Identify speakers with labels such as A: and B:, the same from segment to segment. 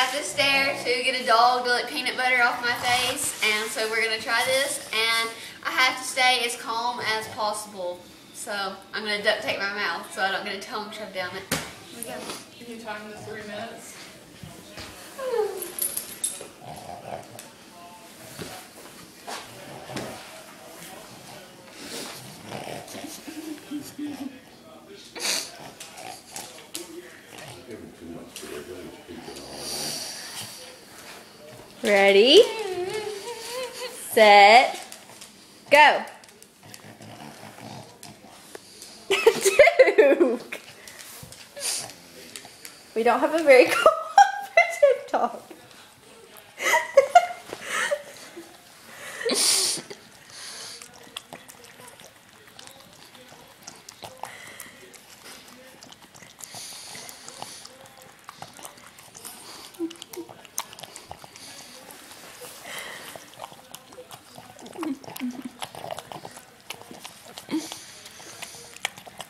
A: got this dare to get a dog to lick peanut butter off my face, and so we're gonna try this, and I have to stay as calm as possible. So I'm gonna duct tape my mouth so I don't get a tongue shoved down it. Here we go.
B: Can you time this 3 minutes?
C: Ready, set, go. Duke. We don't have a very cooperative dog.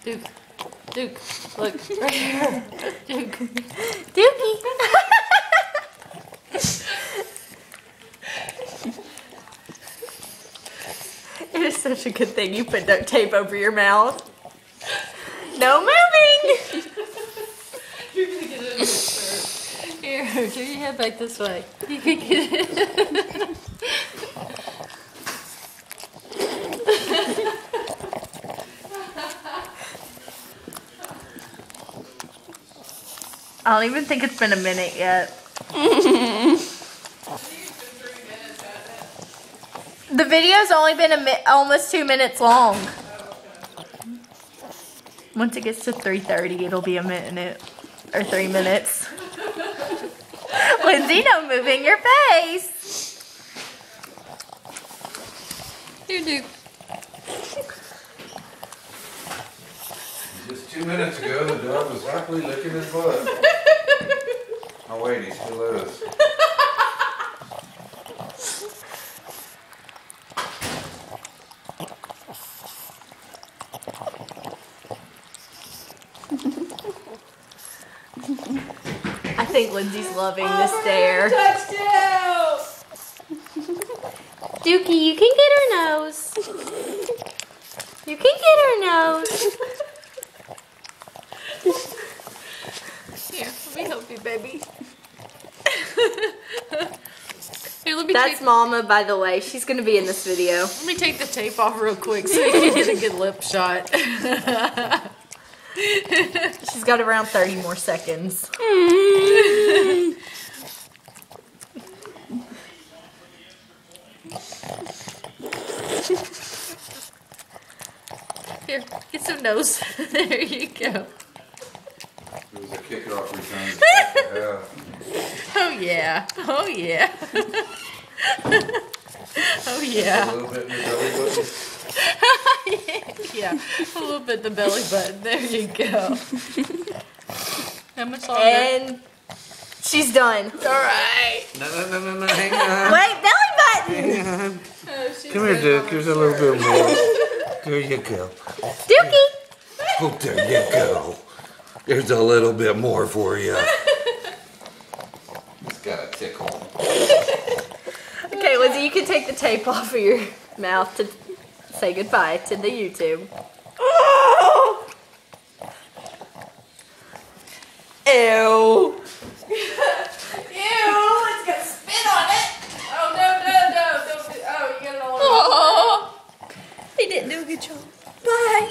B: Duke, Duke, look, right here. Duke.
C: Dookie. It is such a good thing you put duct tape over your mouth. No moving.
B: You're gonna get it in your shirt. Here, turn your head back this way. You can get it.
C: I don't even think it's been a minute yet. The video's only been almost 2 minutes long. Once it gets to 3:30, it'll be a minute or 3 minutes. Lindsay, no moving your face.
B: Here, Duke.
D: Just 2 minutes ago, the dog was happily licking his butt. Oh wait, he still is.
C: I think Lindsay's loving this dare.
B: Touchdown!
C: Dookie, you can get her nose. You can get her nose.
B: Here, let me help you, baby. Here, let me
C: That's
B: take,
C: Mama, by the way. She's going to be in this video.
B: let me take the tape off real quick so you can get a good lip shot.
C: She's got around 30 more seconds.
B: Here, get some nose. There you go.
D: It was a kickoff return.
B: Oh yeah. Oh yeah. Oh
D: A
B: yeah.
D: little bit in your belly button.
B: Yeah. A little bit the belly button. There you go. How much longer?
C: And she's done.
B: Alright.
D: No, hang on.
C: Wait, belly button!
D: Hang on.
B: Oh, she's
D: Come here,
B: right
D: Duke.
B: on
D: Here's
B: her
D: a little
B: shirt.
D: bit more. There you go.
C: Dookie!
D: Oh, there you go. There's a little bit more for you. It's got a tickle.
C: Okay, Lindsay, you can take the tape off of your mouth to say goodbye to the YouTube. Oh! Ew.
B: Ew, it's got spit on it. Oh, no. Don't do, oh, you got it all over.
C: Oh, he didn't do a good job. Bye.